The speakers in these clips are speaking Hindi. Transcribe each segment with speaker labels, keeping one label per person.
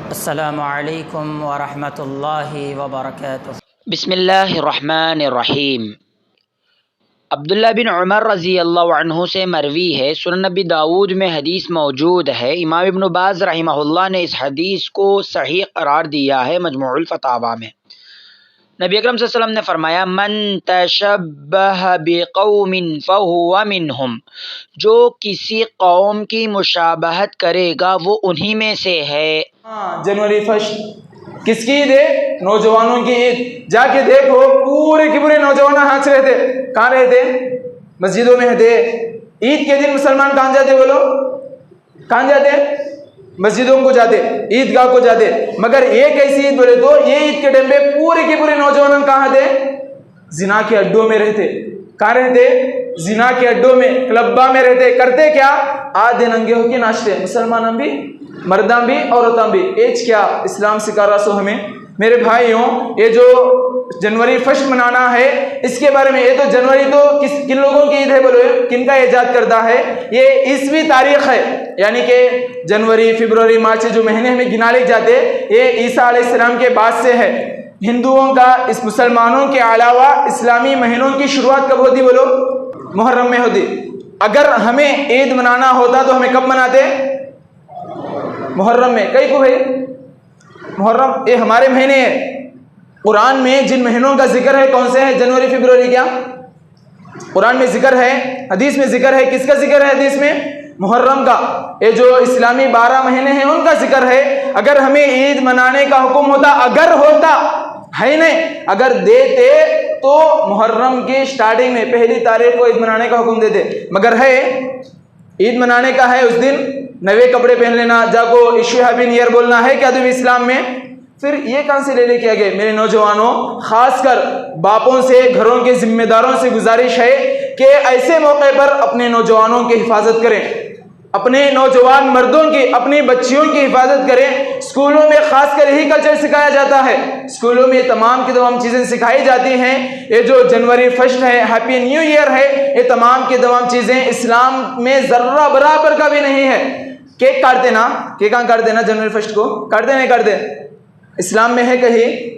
Speaker 1: अस्सलामु अलैकुम वरहमतुल्लाहि वबरकातुह।
Speaker 2: बिस्मिल्लाहिर्रहमानिर्रहीम। अब्दुल्ला बिन उमर रज़ी अल्लाह अन्हु से मरवी है, सुनन नबी दाऊद में हदीस मौजूद है। इमाम इब्न बाज़ रहमहुल्लाह ने इस हदीस को सही करार दिया है मजमूउल फतावा में। नबी अकरम सल्लल्लाहु अलैहि वसल्लम ने फरमाया, मन तशब्बह बिक़ौमिन फ़हुवा मिनहुम, जो किसी कौम की मुशाबहत करेगा वो उन्हीं में से है।
Speaker 3: जनवरी फर्स्ट किसकी ईद है? नौजवानों की ईद। जाके देखो पूरे के पूरे नौजवान नाच रहे थे। कहाँ रहे थे? मस्जिदों में थे। ईद के दिन मुसलमान कहाँ जाते? बोलो, कहाँ जाते? मस्जिदों को जाते, ईदगाह को जाते। मगर ये कैसी ईद बोले तो ये ईद के टाइम पे पूरे के पूरे नौजवान कहाँ थे? जिना के अड्डों में रहते। कहाँ रहते? जिना के अड्डों में, क्लब्बा में रहते। करते क्या? आधे नंगे होके नाचते। मुसलमान भी, मर्दा भी, औरतां भी। एज क्या इस्लाम सिखा रहा सो हमें। मेरे भाइयों, ये जो जनवरी फर्स्ट मनाना है इसके बारे में, ये तो जनवरी तो किन लोगों की ईद है बोलो, किनका ईजाद करता है? ये ईस्वी तारीख है, यानी कि जनवरी, फरवरी, मार्च जो महीने हमें गिनाने जाते ये ईसा अलैहिस्सलाम के बाद से है। हिंदुओं का, इस मुसलमानों के अलावा इस्लामी महीनों की शुरुआत कब होती बोलो? मुहर्रम में होती। अगर हमें ईद मनाना होता तो हमें कब मनाते? मुहर्रम में। कई को भाई मुहर्रम ये हमारे महीने हैं। कुरान में जिन महीनों का जिक्र है कौन से हैं? जनवरी, फरवरी। क्या कुरान में जिक्र है? हदीस में जिक्र है। किसका जिक्र है हदीस में? मुहर्रम का। ये जो इस्लामी 12 महीने हैं उनका जिक्र है। अगर हमें ईद मनाने का हुक्म होता, अगर होता है नहीं, अगर देते तो मुहर्रम की स्टार्टिंग में पहली तारीख को ईद मनाने का हुक्म देते। मगर है ईद मनाने का है उस दिन नए कपड़े पहन लेना, जाको इशू हैप्पी न्यू ईयर बोलना है क्या तुम इस्लाम में? फिर ये कहां से ले लेके आ गए? मेरे नौजवानों, खासकर बापों से, घरों के जिम्मेदारों से गुजारिश है कि ऐसे मौके पर अपने नौजवानों की हिफाजत करें, अपने नौजवान मर्दों की, अपनी बच्चियों की हिफाजत करें। स्कूलों में खासकर यही कल्चर सिखाया जाता है। स्कूलों में तमाम की तमाम चीज़ें सिखाई जाती हैं। ये जो जनवरी फर्स्ट है, हैप्पी न्यू ईयर है, ये तमाम की तमाम चीज़ें इस्लाम में ज़र्रा बराबर का भी नहीं है। केक काटते ना, केक कहाँ काटते ना? जनवरी फर्स्ट को काटते नहीं काटते? इस्लाम में है कहीं?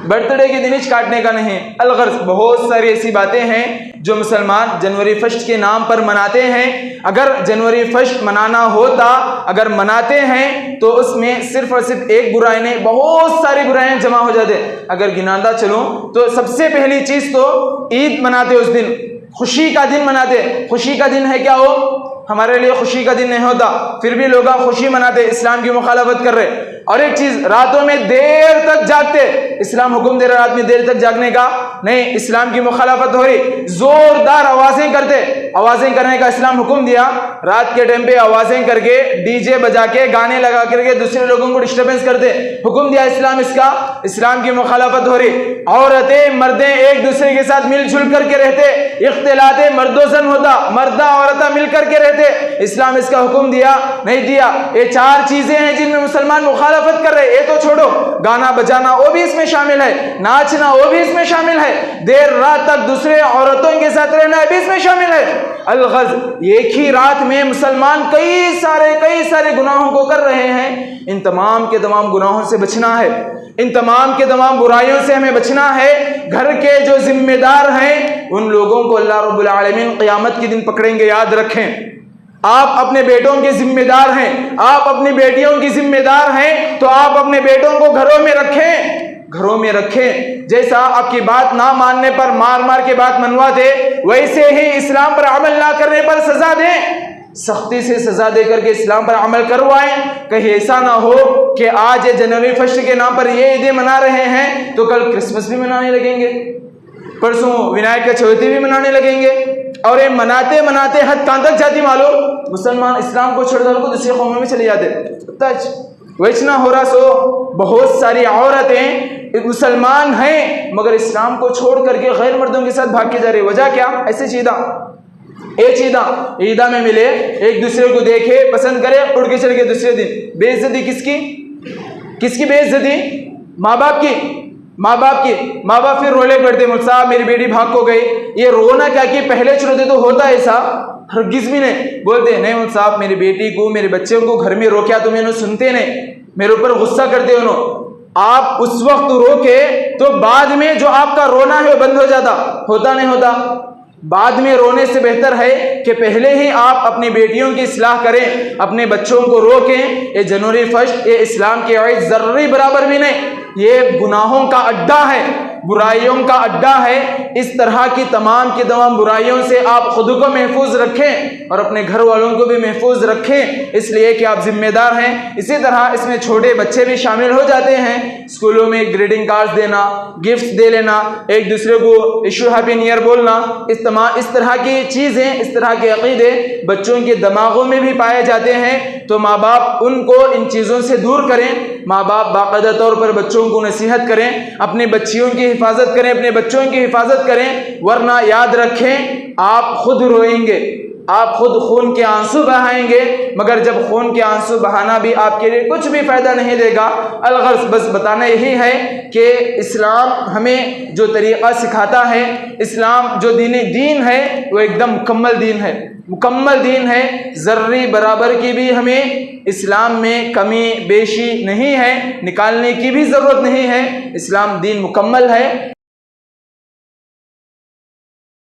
Speaker 3: बर्थडे के दिन ही काटने का नहीं। अलगर्ज बहुत सारी ऐसी बातें हैं जो मुसलमान जनवरी फर्स्ट के नाम पर मनाते हैं। अगर जनवरी फर्स्ट मनाना होता, अगर मनाते हैं तो उसमें सिर्फ और सिर्फ एक बुराई नहीं, बहुत सारी बुराइयां जमा हो जाते। अगर गिनाता चलूं तो सबसे पहली चीज तो ईद मनाते, उस दिन खुशी का दिन मनाते। खुशी का दिन है क्या? वो हमारे लिए खुशी का दिन नहीं होता, फिर भी लोग खुशी मनाते, इस्लाम की मुखालफत कर रहे। और एक चीज, रातों में देर तक जागते। इस्लाम हुक्म दे रहा रात में देर तक जागने का नहीं, इस्लाम की मुखालफत हो रही। जोरदार आवाजें करते, आवाजें करने का इस्लाम हुक्म दिया। रात के टाइम पे आवाजें करके, डीजे बजा के, गाने लगा करके दूसरे लोगों को डिस्टर्बेंस करते, हुक्म दिया इस्लाम इसका। इस्लाम की मुखालफत हो रही। औरतें मर्दे एक दूसरे के साथ मिलजुल करके रहते, इख्तिलाते मर्दोजन होता, मर्दा औरता मिल करके रहते। इस्लाम इसका हुक्म दिया नहीं दिया? ये 4 चीजें हैं जिनमें मुसलमान मुखालफत कर रहे। ये तो छोड़ो, गाना बजाना वो भी इसमें शामिल है, नाचना वो भी इसमें शामिल है, देर रात तक दूसरे औरतों के साथ रहना भी इसमें शामिल है। अलगज़ एक ही रात में मुसलमान कई सारे गुनाहों को कर रहे हैं। इन तमाम के तमाम गुनाहों से बचना है, इन तमाम के तमाम बुराइयों से हमें बचना है। घर के जो जिम्मेदार हैं उन लोगों को अल्लाह रब्बुल आलमीन क़यामत के दिन पकड़ेंगे, याद रखें। आप अपने बेटों के जिम्मेदार हैं, आप अपनी बेटियों की जिम्मेदार हैं, तो आप अपने बेटों को घरों में रखें, घरों में रखें। जैसा आपकी बात ना मानने पर मार मार के बात मनवा दे, वैसे ही इस्लाम पर अमल ना करने पर सजा दें, सख्ती से सजा दे करके इस्लाम पर अमल करवाएं। कहीं ऐसा ना हो कि आज जनवरी फर्स्ट के नाम पर ये ईदें मना रहे हैं तो कल क्रिसमस भी मनाने लगेंगे, परसों विनायक चौथी भी मनाने लगेंगे। और ये मनाते मनाते हद कहां तक जाती मालूम? मुसलमान इस्लाम को छोड़कर को दूसरी कौमों में चले जाते। वैसना हो रहा सो बहुत सारी औरतें मुसलमान हैं मगर इस्लाम को छोड़ करके गैर मर्दों के साथ भाग के जा रही। वजह क्या? ऐसे चीदा ईदा में मिले, एक दूसरे को देखे, पसंद करे, उड़ के चले गए दूसरे दिन। बेइज्जती किसकी बेइज्जती? माँ बाप की। माँ बाप फिर रोले पड़ते, मुझसा मेरी बेटी भाग को गई। ये रोना क्या कि पहले छोड़ते तो होता ऐसा? हरगिज भी नहीं। बोलते नहीं मुझसा मेरी बेटी को, मेरे बच्चों को घर में रोका तो मैंने सुनते नहीं। मेरे ऊपर गुस्सा करते हो, आप उस वक्त रोके तो बाद में जो आपका रोना है वो बंद हो जाता, होता नहीं होता। बाद में रोने से बेहतर है कि पहले ही आप अपनी बेटियों की इस्लाह करें, अपने बच्चों को रोकें। ये जनवरी फर्स्ट ये इस्लाम की ईद ज़र्री बराबर भी नहीं, ये गुनाहों का अड्डा है, बुराइयों का अड्डा है। इस तरह की तमाम बुराइयों से आप खुद को महफूज रखें और अपने घर वालों को भी महफूज रखें, इसलिए कि आप जिम्मेदार हैं। इसी तरह इसमें छोटे बच्चे भी शामिल हो जाते हैं। स्कूलों में ग्रीटिंग कार्ड्स देना, गिफ्ट्स दे लेना, एक दूसरे को इशू हैप्पी न्यू ईयर बोलना, इस तरह की चीज़ें, इस तरह के अकीदे बच्चों के दिमागों में भी पाए जाते हैं। तो माँ बाप उनको इन चीज़ों से दूर करें। माँ बाप बाकायदा तौर पर बच्चों को नसीहत करें, अपने बच्चियों की हिफाजत करें, अपने बच्चों की हिफाजत करें, वरना याद रखें आप खुद रोएंगे, आप खुद खून के आंसू बहाएंगे, मगर जब खून के आंसू बहाना भी आपके लिए कुछ भी फ़ायदा नहीं देगा। अलगर्ज बस बताना यही है कि इस्लाम हमें जो तरीक़ा सिखाता है, इस्लाम जो दीन है वो एकदम मुकम्मल दीन है, मुकम्मल दीन है। ज़र्री बराबर की भी हमें इस्लाम में कमी बेशी नहीं है, निकालने की भी ज़रूरत नहीं है। इस्लाम दीन मुकम्मल है।